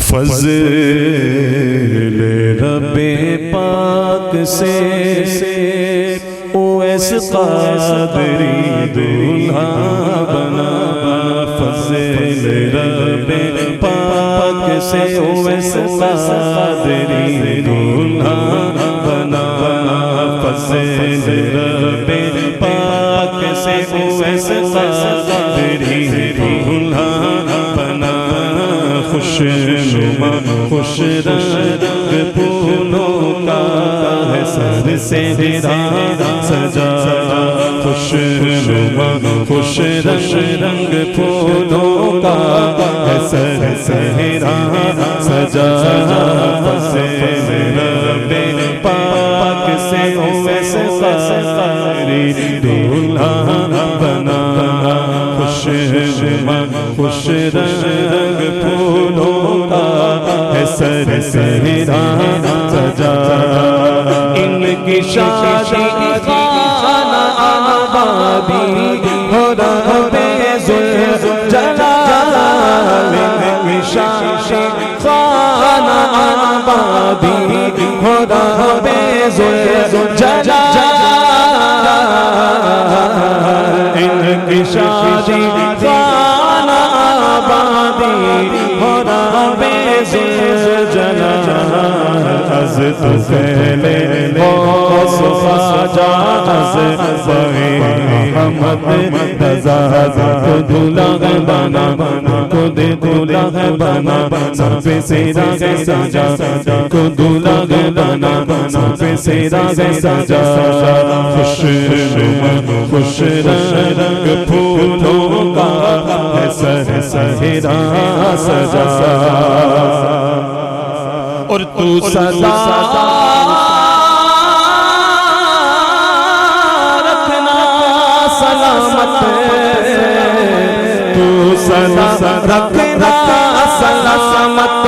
फज़ल रब्बे पाक से ओवैस क़ादरी दूल्हा बना। फज़ल रब्बे पाक से ओवैस क़ादरी दूल्हा बना। फज़ल रब्बे पाक से ओवैस क़ादरी दूल्हा बना। खुशनुमा खुश रंग फूलों का है सर से सजा। खुशनुमा खुश रंग फूलों का है सर से सजा। फज़ल रब्बे पाक से ओवैस क़ादरी दूल्हा बना। खुशनुमा खुश रंग फूलों का है सर से सजा। इनकी शादी खाना आबादी हो रब्बे ज़ुलजलाल। इनकी शादी खाना आबादी हो रब्बे ज़ुलजलाल। इनकी शादी खाना आबादी हो रब्बे ज़ुलजलाल। अज़ तो फैले गौस ख्वाजा अज़ बग़े अहमद रज़ा। को दूल्हा बना खुद दूल्हा बना सर पे सेरा सजा। को दूल्हा बना सर पे सेरा सजा। खुशनुमा खुश रंग फूलों का है सर सेरा सजा। और तू सदा रखना सलामत। तू सदा रखना सलामत।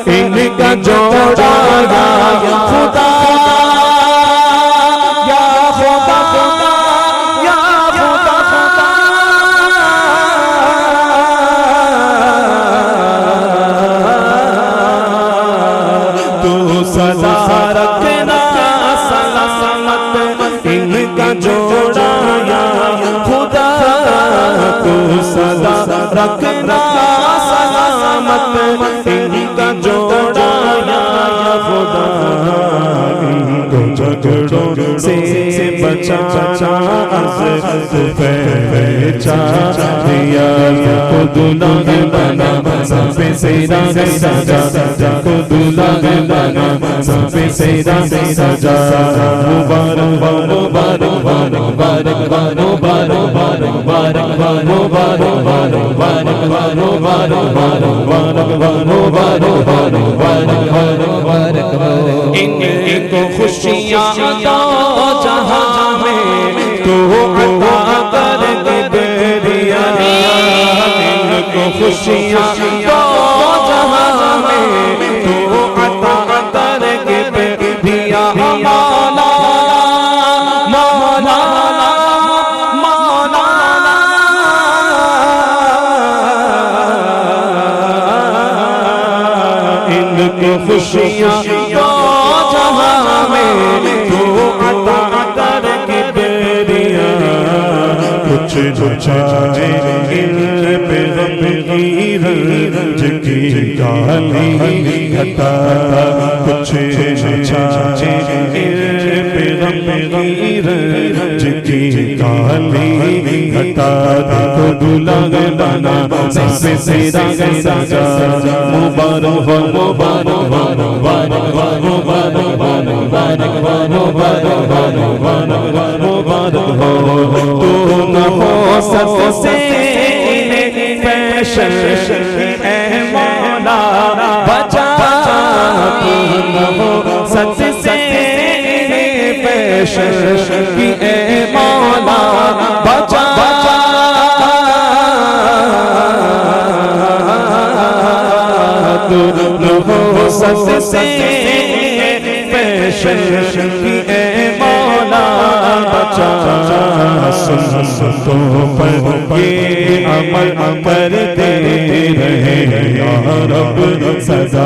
इनका जोड़ा या खुदा या खुदा खुदा या खुदा खुदा। तू सदा रखना सलामत। इनका जोड़ा या खुदा। तू सदा रखना सलामत। इनका जोड़ा या खुदा। इनको झगड़ों से बचाना तो पहचा दिया। को दूल्हा बना सर पे सेरा सजा। को दूल्हा बना सर पे सेरा सजा। मुबारक मुबारक मुबारक मुबारक मुबारक मुबारक मुबारक। इनको खुशियाँ दो जहाँ में तो अता कर बेरिया। इनको खुशियाँ दो जहाँ में तो अता कर बेरिया। मौला मौला मौला। इनको खुशियाँ दो जहाँ में तो अता कर बेरिया। कुछ छुछाए इन पे गमीर जिनकी गाली घटा। कुछ छुछाए इन पे गमीर जिनकी गाली घटा। को दूल्हा बना सर पे सेरा सजा। मुबारक हो मुबारक हो मुबारक हो मुबारक हो मुबारक हो मुबारक हो। तू न हो सबसे फैशन ए मौला बचा। तू न हो सबसे फैशन ए मौला बचा। तू न हो सबसे फैशन ए मौला बचा। सुन्नतों पर ये अमल करते रहे या रब सजा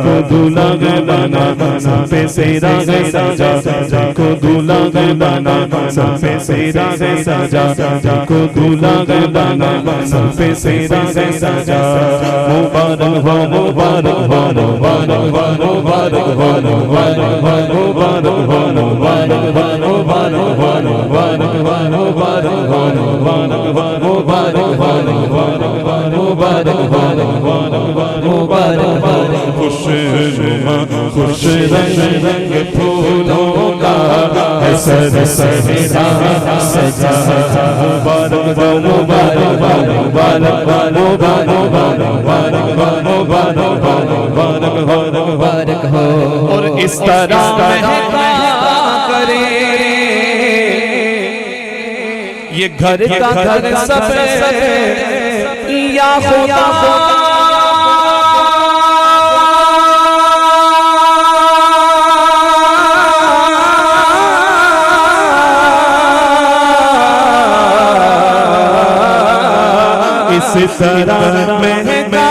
को दूल्हा बना सबे सेरा सजा को दूल्हा बना सबे सेरा सजा को दूल्हा बना सबे सेरा सजा मुबारक हो मुबारक हो मुबारक हो मुबारक हो मुबारक हो मुबारक हो मुबारक हो मुबारक हो मुबारक हो मुबारक हो मुबारक हो मुबारक हो मुबारक हो मुबारक हो खुश खुश रंग फूलों का सर सजा सजा मुबारक हो मुबारक हो मुबारक हो मुबारक हो मुबारक हो मुबारक हो मुबारक हो और इस तरह महका करे ये घर का घर सब या खुदा इस तरह महका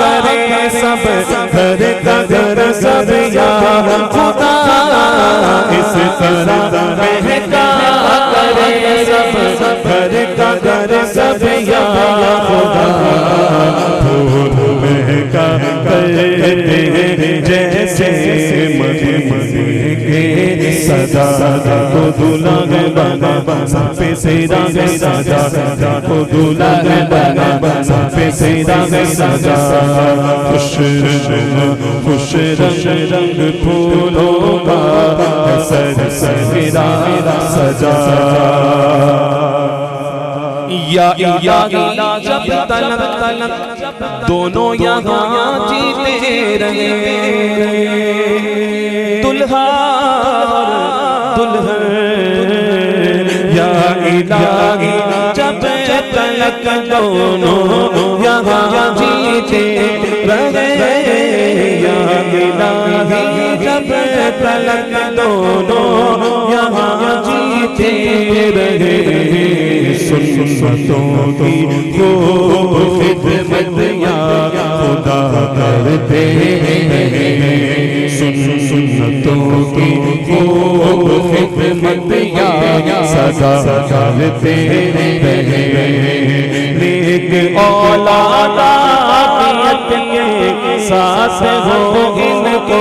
करे सब घर का घर सब या खुदा इस तरह महका करे सब घर का घर सब या खुदा फूल महका करते जैसे मदीने के सजा को दूल्हा बना सबे सेरा सजा को दूल्हा बना सबे सेरा सजा खुश खुश रंग फूलों का सर सेरा सजा या जब तलक दोनों यहाँ जीते रहे दुल्हा दुल्हन या इलाही जब तलक दोनों यहाँ जीते रहे या इलाही जब तलक दोनों यहाँ जीते रहे सुन्नतों की खूब खिदमत या खुदा करते हैं सुन्नतों की खूब खिदमत या सदा करते हैं नेक औलाद आफियत के साथ हो इनको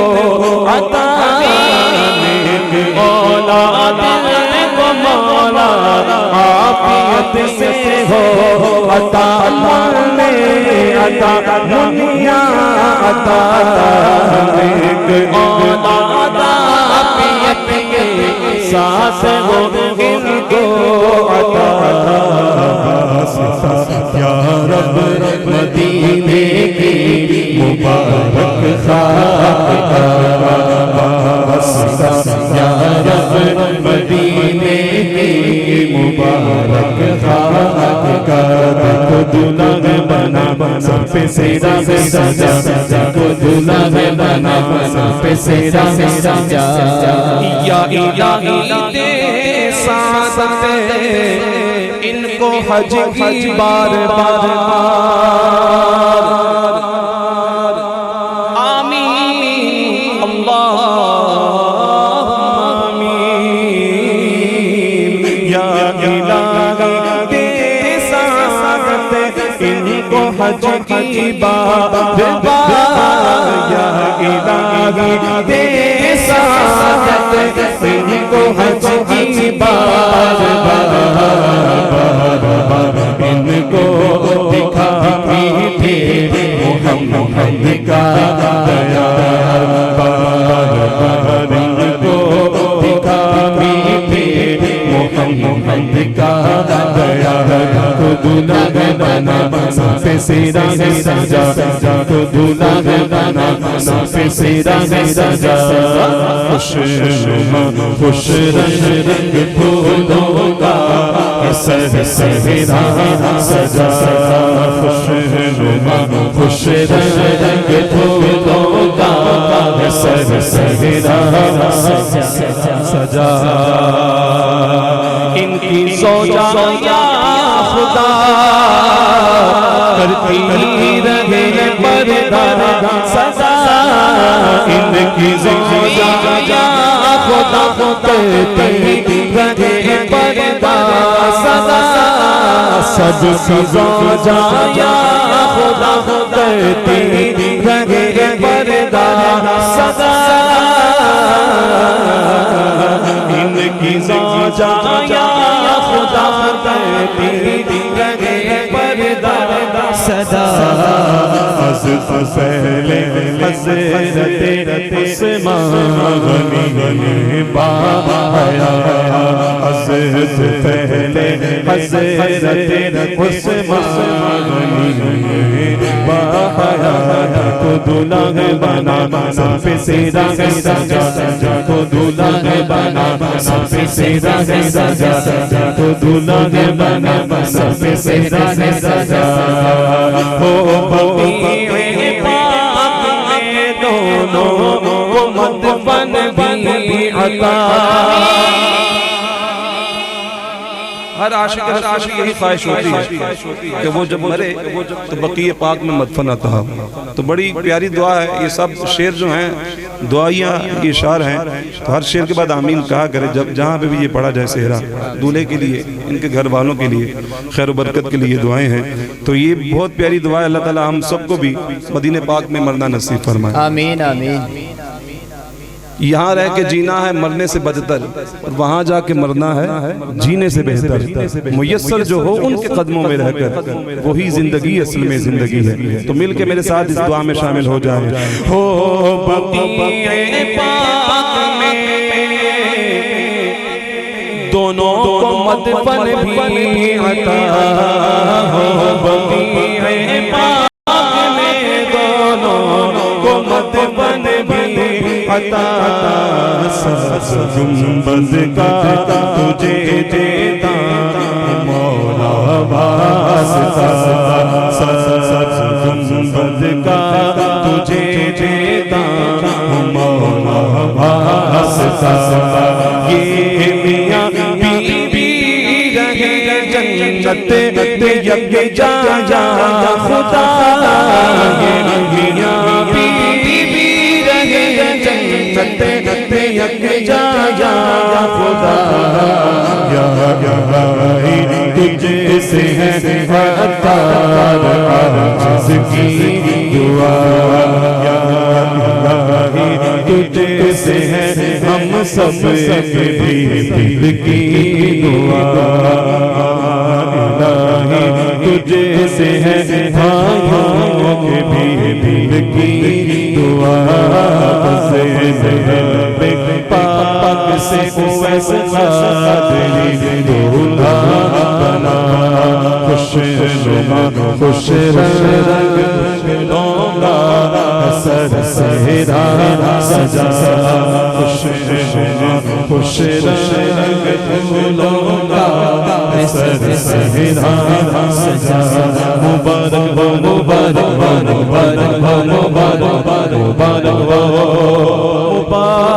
अता नेक औलाद को मौला आफियत से हो अता ने अता दुनिया अता एक औलाद आफियत के साथ हो इनको अता या रब मदीने की मुबारक खाक या रब मदीने की मुबारक खाक को दूल्हा बना सबे सेरा सजा को दूल्हा बना सबे सेरा सजा या दे साथ इनको हज की बार बार आमीन अल्लाहुम्मा आमीन या इलाही दे साथ इनको हज की बार बार या इलाही दे साथ इनको हज की बार इनको दिखा थे मोहम्मद का दया इनको दिखा थे मोहम्मद का दया को दूल्हा बना सबे सेरा सजा को दूल्हा बना सबे सेरा सजा खुश खुश रंग फूलों का सर सेरा सजा खुश खुश रंग फूलों का सर सेरा सजा इनकी करती रहे पर्दा सदा इनकी ज़ौजा या खुदा करती रहे पर्दा सदा सबकी ज़ौजा या खुदा करती रहे पर्दा सदा इनकी ज़ौजा या खुदा करती रहे पर्दा सदा पहले हज़रत उस्मान गनी बाया पहले हज़रत उस्मान गनी बाया को दूल्हा बना सब पे सीधा सजा को दूल्हा बना सब पे सीधा सजा को दूल्हा बना सब पे सीधा सजा हो दोनों मदफन भी अता। हर आशिक यही ख्वाहिश होती है कि वो जब मरे तो बक़ीए पाक में मदफन आता है। तो बड़ी प्यारी दुआ है। ये सब शेर जो हैं दुआइयाँ ये इशार हैं, तो हर शेर के बाद आमीन कहा करे जब जहाँ पे भी ये पढ़ा जाए सेहरा दूल्हे के लिए, इनके घर वालों के लिए, खैर बरकत के लिए दुआएं हैं। तो ये बहुत प्यारी दुआ है। अल्लाह ताला हम सबको भी मदीने पाक में मरना नसीब फरमाए। आमीन आमीन। यहाँ रह के जीना है मरने से बदतर, वहाँ जाके मरना है जीने से बेहतर। मुयस्सर जो हो उनके कदमों में रहकर वही जिंदगी असल में जिंदगी है। तो मिल के मेरे साथ इस दुआ में शामिल हो जाए। हो बक़ीए पाक में दोनों को मदफन भी अता हो। बक़ीए पाक में दोनों को मदफन भी अता। गुंबद का तुझे देता मौला वास्ता, गुंबद का तुझे देता मौला वास्ता। ये मियां बीबी रहे जन्नत में यज्ञ जाया खुदा। ये मियां बीबी रहे जन्नत में यज्ञ जाया खुदा। तुझसे है अतार जिसकी दुआ, तुझसे है हम सब भी दिल की दुआ। तुझसे है भाइयों के भी दिल की दुआ। पाक से उवैस क़ादरी दूल्हा बना। खुश नुमा खुश रंग लूंगा सर सेहरा सजा। खुश नुमा खुश रंग लूंगा सर सेहरा सजा। मुबारक हो मुबारक हो मुबारक हो मुबारक हो मुबारक हो मुबारक